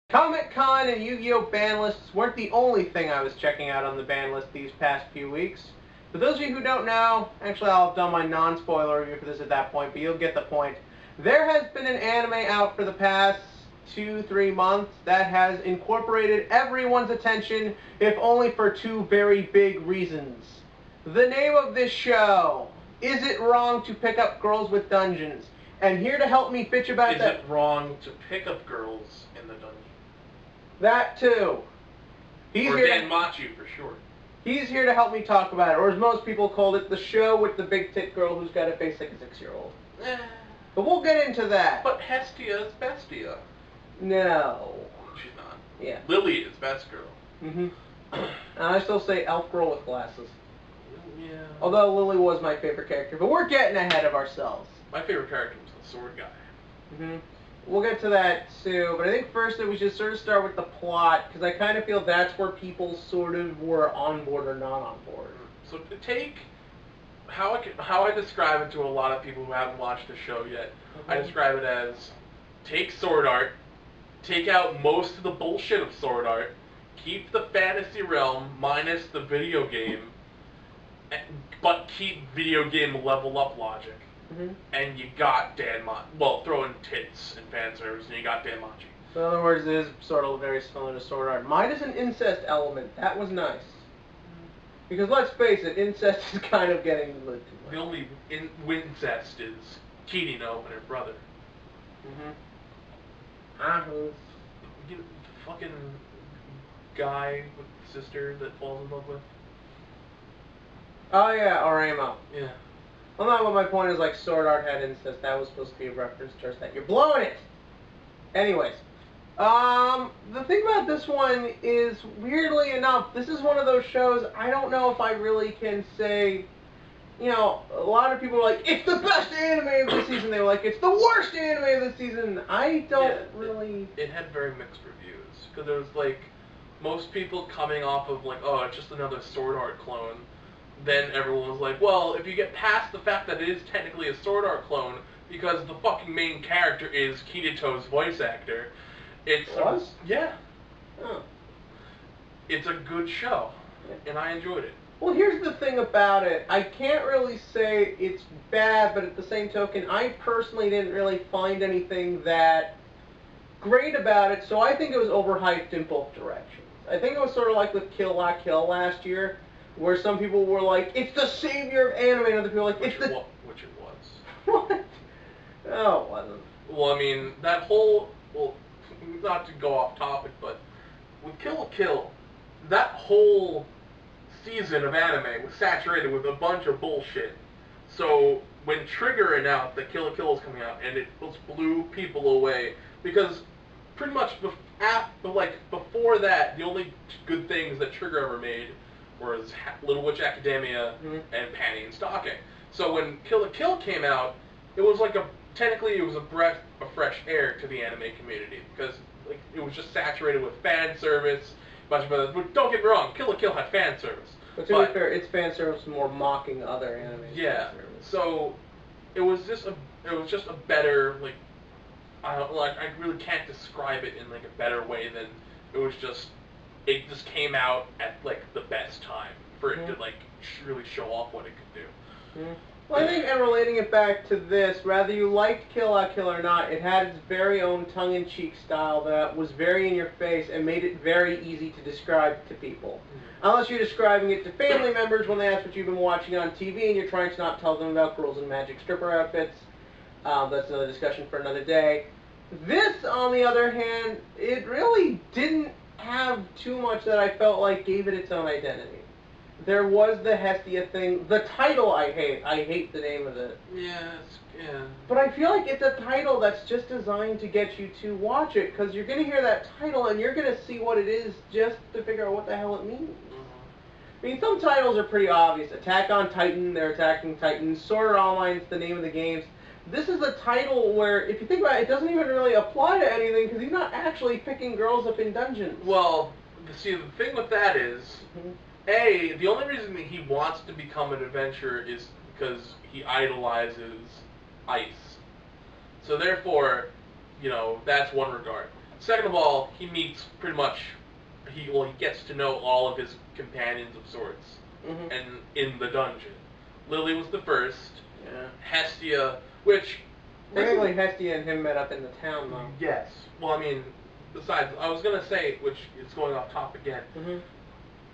Comic-Con and Yu-Gi-Oh! Ban lists weren't the only thing I was checking out on the ban list these past few weeks. For those of you who don't know, actually I'll have done my non-spoiler review for this at that point, but you'll get the point. There has been an anime out for the past 2-3 months that has incorporated everyone's attention, if only for two very big reasons. The name of this show, Is It Wrong to Pick Up Girls with Dungeons? And here to help me bitch about that... Is it wrong to pick up girls in the dungeon? That too. Or Danmachi for short. He's here to help me talk about it, or as most people called it, the show with the big tit girl who's got a face like a 6-year-old. But we'll get into that. But Hestia is Bestia. No. She's not. Yeah. Lily is Best Girl. And I still say elf girl with glasses. Yeah. Although Lily was my favorite character, but we're getting ahead of ourselves. My favorite character was the sword guy. We'll get to that too, but I think first that we should sort of start with the plot, because I kind of feel that's where people sort of were on board or not on board. So to take how I describe it to a lot of people who haven't watched the show yet, I describe it as take Sword Art, take out most of the bullshit of Sword Art, keep the fantasy realm minus the video game, but keep video game level up logic. And you got Danmachi. Well, throw in tits and fan service, and you got Danmachi. So in other words, it is sort of very similar to Sword Art. Mine is an incest element. That was nice. Because let's face it, incest is kind of getting a little too much. The only incest is Kirino and her brother. The fucking guy with the sister that falls in love with. Oh yeah, Oremo. Yeah. Well, not what my point is, like, Sword Art had incest. That was supposed to be a reference to that. You're blowing it! Anyways. The thing about this one is, weirdly enough, this is one of those shows, I don't know if I really can say, you know, a lot of people are like, it's the best anime of the season. They were like, it's the worst anime of the season. I don't really... It had very mixed reviews. Because there was, like, most people coming off of, like, oh, it's just another Sword Art clone. Then everyone was like, well, if you get past the fact that it is technically a Sword Art clone, because the fucking main character is Kirito's voice actor, it's... Yeah. Oh. It's a good show, and I enjoyed it. Well, here's the thing about it. I can't really say it's bad, but at the same token, I personally didn't really find anything that great about it, so I think it was overhyped in both directions. I think it was sort of like with Kill La Kill last year, where some people were like, it's the savior of anime, and other people were like, Which it was. What? No, it wasn't. Well, I mean, that whole... Well, not to go off topic, but with Kill La Kill, that whole season of anime was saturated with a bunch of bullshit. So when Trigger announced that Kill La Kill was coming out, and it just blew people away, because pretty much before that, the only good things that Trigger ever made was Little Witch Academia and Panty and Stocking. So when Kill La Kill came out, it was like technically it was a breath of fresh air to the anime community, because like it was just saturated with fan service, bunch of other. But don't get me wrong, Kill La Kill had fan service. But to be fair, its fan service was more mocking other anime. Yeah. So it was just a better I really can't describe it in like a better way than it just came out at like the best time for it to like really show off what it could do. Well, I think, and relating it back to this, whether you liked Kill La Kill or not, it had its very own tongue-in-cheek style that was very in your face and made it very easy to describe to people. Unless you're describing it to family members when they ask what you've been watching on TV and you're trying to not tell them about girls in magic stripper outfits. That's another discussion for another day. This, on the other hand, it really didn't have too much that I felt like gave it its own identity. There was the Hestia thing. The title I hate. I hate the name of it. Yeah. But I feel like it's a title that's just designed to get you to watch it, because you're going to hear that title and you're going to see what it is just to figure out what the hell it means. I mean, some titles are pretty obvious. Attack on Titan, they're attacking Titans. Sword Art Online is the name of the games. This is a title where, if you think about it, it doesn't even really apply to anything, because he's not actually picking girls up in dungeons. Well, see, the thing with that is... the only reason that he wants to become an adventurer is because he idolizes ice. So therefore, you know, that's one regard. Second of all, he meets pretty much, he gets to know all of his companions of sorts, and in the dungeon. Lily was the first. Yeah. Hestia, which technically Hestia and him met up in the town, though. Yes. Well, I mean, besides, I was gonna say, which is going off topic again.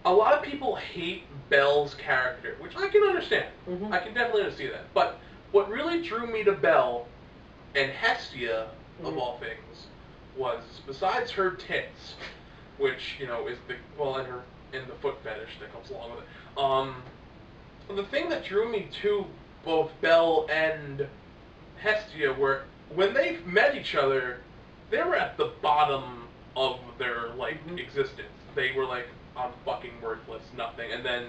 A lot of people hate Belle's character, which I can understand. I can definitely understand that. But what really drew me to Belle and Hestia, of all things, was besides her tits, which is and the foot fetish that comes along with it. The thing that drew me to both Belle and Hestia were when they met each other, they were at the bottom of their existence. They were like, I'm fucking worthless, nothing, and then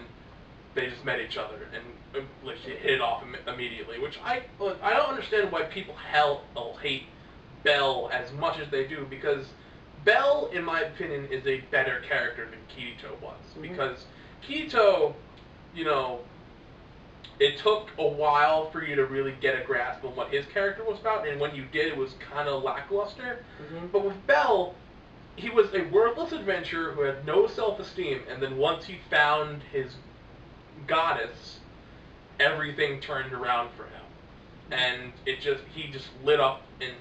they just met each other and like hit it off immediately. Which I don't understand why people hate Belle as much as they do, because Belle, in my opinion, is a better character than Kirito was. Because Kirito, it took a while for you to really get a grasp on what his character was about, and when you did, it was kind of lackluster. But with Belle, he was a worthless adventurer who had no self-esteem, and then once he found his goddess, everything turned around for him. And he just lit up and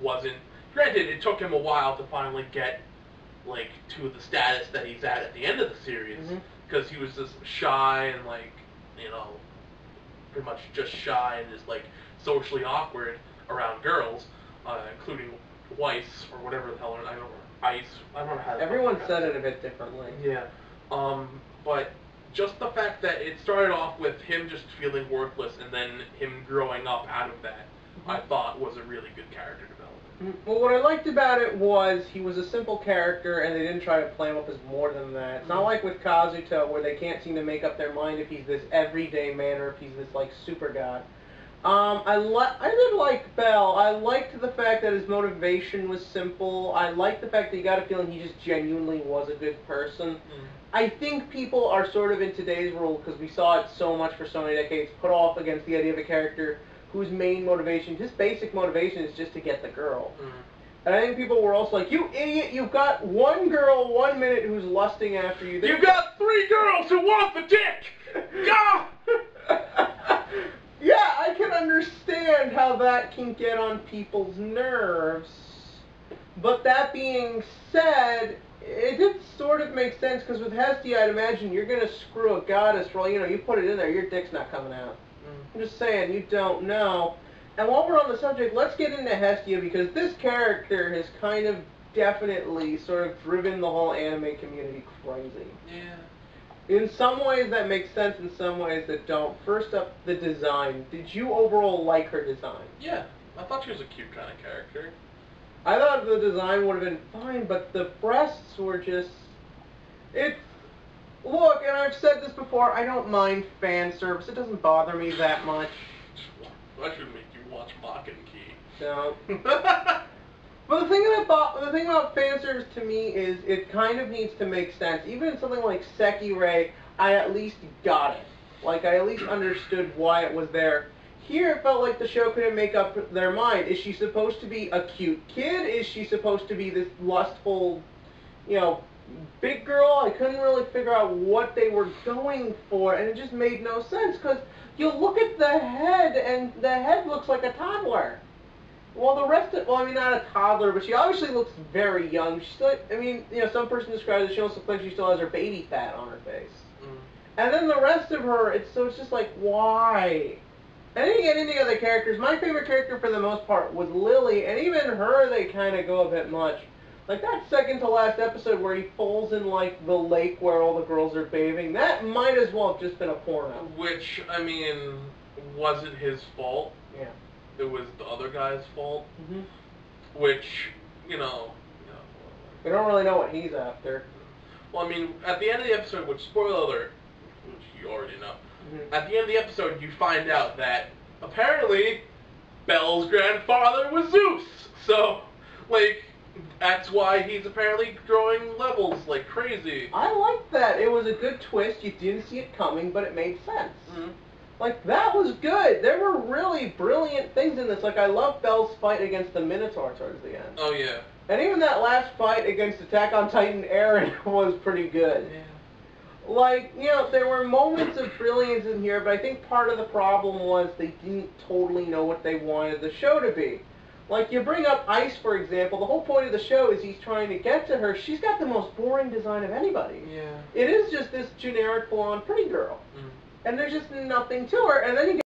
wasn't. Granted, it took him a while to finally get to the status that he's at the end of the series, because he was just shy and pretty much just shy and just socially awkward around girls, including Weiss or whatever the hell I don't know. Ice. I don't know how. Everyone said it a bit differently. Yeah. But just the fact that it started off with him just feeling worthless and then him growing up out of that, I thought was a really good character development. Well, what I liked about it was he was a simple character and they didn't try to play him up as more than that. It's not like with Kazuto where they can't seem to make up their mind if he's this everyday man or if he's this super god. I did like Belle. I liked the fact that his motivation was simple. I liked the fact that you got a feeling he just genuinely was a good person. I think people are sort of in today's world, because we saw it so much for so many decades, put off against the idea of a character whose main motivation, his basic motivation, is just to get the girl. And I think people were also like, you idiot, you've got one girl 1 minute who's lusting after you. You've got 3 girls who want the dick! Yeah! Yeah, I can understand how that can get on people's nerves. But that being said, it did sort of make sense, because with Hestia, I'd imagine you're going to screw a goddess for all you put it in there, your dick's not coming out. I'm just saying, you don't know. And while we're on the subject, let's get into Hestia, because this character has kind of definitely sort of driven the whole anime community crazy. Yeah. In some ways that makes sense, in some ways that don't. First up, the design. Did you overall like her design? Yeah, I thought she was a cute kind of character. I thought the design would have been fine, but the breasts were just... Look, and I've said this before, I don't mind fan service. It doesn't bother me that much. I should make you watch Mach and Key. No. But the thing about fan service to me is it kind of needs to make sense. Even in something like Sekirei, I at least got it. I at least understood why it was there. Here, it felt like the show couldn't make up their mind. Is she supposed to be a cute kid? Is she supposed to be this lustful, big girl? I couldn't really figure out what they were going for, and it just made no sense, because you look at the head, and the head looks like a toddler. Well, the rest of, not a toddler, but she obviously looks very young. She still, some person describes it, she almost looks like she still has her baby fat on her face. And then the rest of her, it's just like, why? I didn't get into the other characters. My favorite character for the most part was Lily, and even her, they kind of go a bit much. That second to last episode where he falls in, the lake where all the girls are bathing, that might as well have just been a porno. Which, wasn't his fault. Yeah. It was the other guy's fault. Which, we don't really know what he's after. Well, at the end of the episode, which, spoiler alert, which you already know, at the end of the episode, you find out that, apparently, Belle's grandfather was Zeus. So, that's why he's apparently growing levels like crazy. I liked that. It was a good twist. You didn't see it coming, but it made sense. That was good. There were really brilliant things in this. I love Belle's fight against the Minotaur towards the end. Oh, yeah. And even that last fight against Attack on Titan Eren was pretty good. Yeah. Like, you know, there were moments of brilliance in here, but I think part of the problem was they didn't totally know what they wanted the show to be. Like, you bring up Ice, for example, the whole point of the show is he's trying to get to her. She's got the most boring design of anybody. Yeah. It is just this generic blonde pretty girl. Mm. And there's just nothing to her. And then you